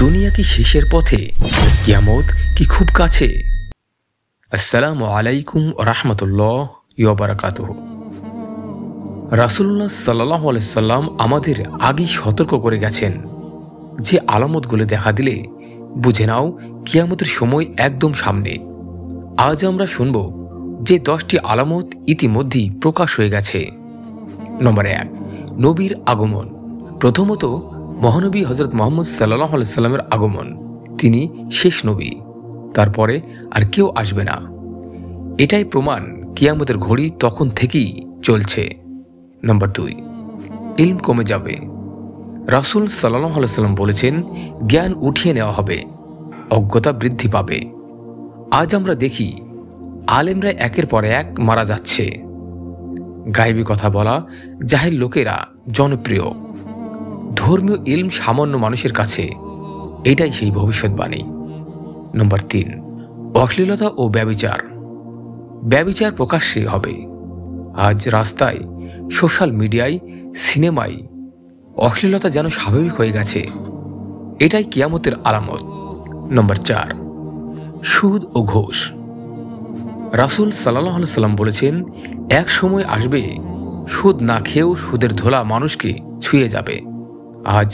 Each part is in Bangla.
দুনিয়া কি শেষের পথে? কিয়ামত কি খুব কাছে? আসসালামু আলাইকুম রাহমাতুল্লাহ ওয়া বারাকাতুহু। রাসূলুল্লাহ সাল্লাল্লাহু আলাইহি সাল্লাম আমাদের আগেই সতর্ক করে গেছেন যে আলামতগুলো দেখা দিলে বুঝে নাও কিয়ামতের সময় একদম সামনে। আজ আমরা শুনব যে 10টি আলামত ইতিমধ্যেই প্রকাশ হয়ে গেছে। নম্বর 1, নবীর আগমন। প্রথমত মহানবী হযরত মুহাম্মদ সাল্লাল্লাহু আলাইহি সাল্লামের আগমন। তিনি শেষ নবী, তারপরে আর কেউ আসবে না। এটাই প্রমাণ কিয়ামতের ঘড়ি তখন থেকেই চলছে। নম্বর 2, ইলম কমে যাবে। রাসূল সাল্লাল্লাহু আলাইহি সাল্লাম বলেছেন, জ্ঞান উঠিয়ে নেওয়া হবে, অজ্ঞতা বৃদ্ধি পাবে। আজ আমরা দেখি আলেমরা একের পর এক মারা যাচ্ছে। গায়েবী কথা বলা জাহেল লোকেরা জনপ্রিয়। ধর্মীয় ইলম সামান্য মানুষের কাছে। এটাই সেই ভবিষ্যৎবাণী। নম্বর 3, অশ্লীলতা ও ব্যভিচার। ব্যভিচার প্রকাশ্যে হবে। আজ রাস্তায়, সোশ্যাল মিডিয়ায়, সিনেমায় অশ্লীলতা যেন স্বাভাবিক হয়ে গেছে। এটাই কিয়ামতের আলামত। নম্বর 4, সুদ ও ঘুষ। রাসূল সাল্লাল্লাহু আলাইহি সাল্লাম বলেছেন, এক সময় আসবে সুদ না খেয়েও সুদের ধোলা মানুষকে ছুঁয়ে যাবে। আজ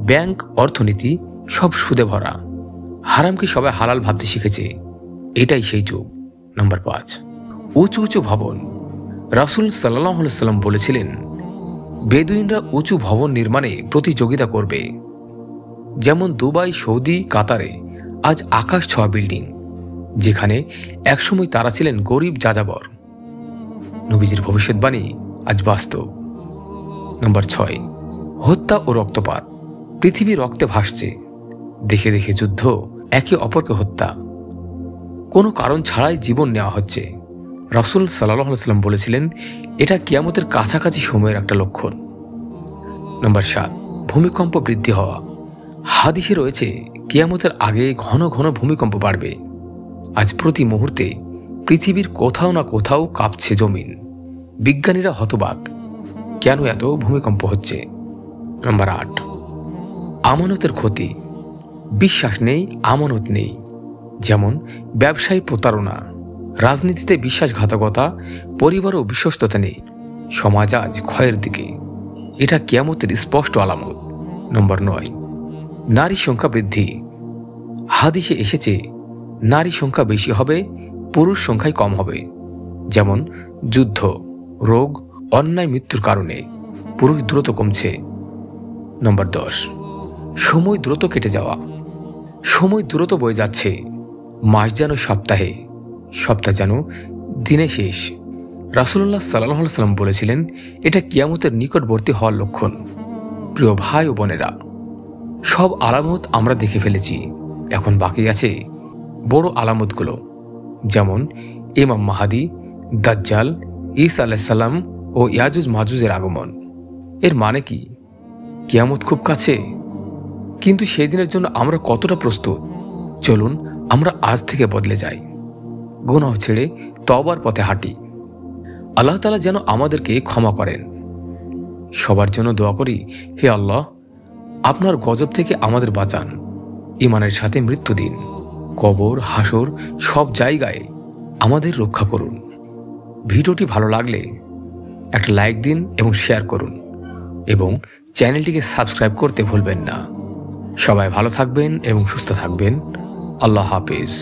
ব্যাংক, অর্থনীতি সব সুদে ভরা। হারামকে সবাই হালাল ভাবতে শিখেছে। এটাই সেই যুগ। নম্বর 5, উঁচু উঁচু ভবন। রাসূল সাল্লাল্লাহু আলাইহি সাল্লাম বলেছিলেন, বেদুইনরা উঁচু ভবন নির্মাণে প্রতিযোগিতা করবে। যেমন দুবাই, সৌদি, কাতারে আজ আকাশ ছোঁয়া বিল্ডিং, যেখানে একসময় তারা ছিলেন গরিব যাযাবর। নবীজির ভবিষ্যৎবাণী আজ বাস্তব। নম্বর 6, হত্যা ও রক্তপাত। পৃথিবী রক্তে ভাসছে। দেখে দেখে যুদ্ধ, একে অপরকে হত্যা, কোনো কারণ ছাড়াই জীবন নেওয়া হচ্ছে। রাসূল সাল্লাল্লাহু আলাইহি সাল্লাম বলেছিলেন, এটা কিয়ামতের কাছাকাছি সময়ের একটা লক্ষণ। নম্বর 7, ভূমিকম্প বৃদ্ধি হওয়া। হাদিসে রয়েছে, কিয়ামতের আগে ঘন ঘন ভূমিকম্প বাড়বে। আজ প্রতি মুহূর্তে পৃথিবীর কোথাও না কোথাও কাঁপছে জমিন। বিজ্ঞানীরা হতবাক, কেন এত ভূমিকম্প হচ্ছে। নম্বর 8, আমানতের ক্ষতি। বিশ্বাস নেই, আমানত নেই। যেমন ব্যবসায় প্রতারণা, রাজনীতিতে বিশ্বাসঘাতকতা, পরিবার ও বিশ্বস্ততা নেই। সমাজ আজ ক্ষয়ের দিকে। এটা কিয়ামতের স্পষ্ট আলামত। নম্বর 9, নারী সংখ্যা বৃদ্ধি। হাদিসে এসেছে, নারী সংখ্যা বেশি হবে, পুরুষ সংখ্যাই কম হবে। যেমন যুদ্ধ, রোগ, অন্যায়, মৃত্যুর কারণে পুরুষ দ্রুত কমছে। নম্বর 10, সময় দ্রুত কেটে যাওয়া। সময় দ্রুত বয়ে যাচ্ছে। মাস যেন সপ্তাহে, সপ্তাহ যেন দিনে শেষ। রাসূলুল্লাহ সাল্লাল্লাহু আলাইহি সাল্লাম বলেছিলেন, এটা কিয়ামতের নিকটবর্তী হওয়ার লক্ষণ। প্রিয় ভাই ও বোনেরা, সব আলামত আমরা দেখে ফেলেছি। এখন বাকি আছে বড় আলামতগুলো, যেমন ইমাম মাহাদি, দাজ্জাল, ঈসা আলাইহিস সালাম ও ইয়াজুজ মাজুজের আগমন। এর মানে কি? কিয়ামত খুব কাছে, কিন্তু সেই দিনের জন্য আমরা কতটা প্রস্তুত? চলুন আমরা আজ থেকে বদলে যাই, গুনাহ ছেড়ে তওবার পথে হাঁটি। আল্লাহ তাআলা যেন আমাদেরকে ক্ষমা করেন। সবার জন্য দোয়া করি, হে আল্লাহ, আপনার গজব থেকে আমাদের বাঁচান। ঈমানের সাথে মৃত্যু দিন। কবর, হাসর সব জায়গায় আমাদের রক্ষা করুন। ভিডিওটি ভালো লাগলে একটা লাইক দিন এবং শেয়ার করুন, এবং চ্যানেলটিকে সাবস্ক্রাইব করতে ভুলবেন না। সবাই ভালো থাকবেন এবং সুস্থ থাকবেন। আল্লাহ হাফেজ।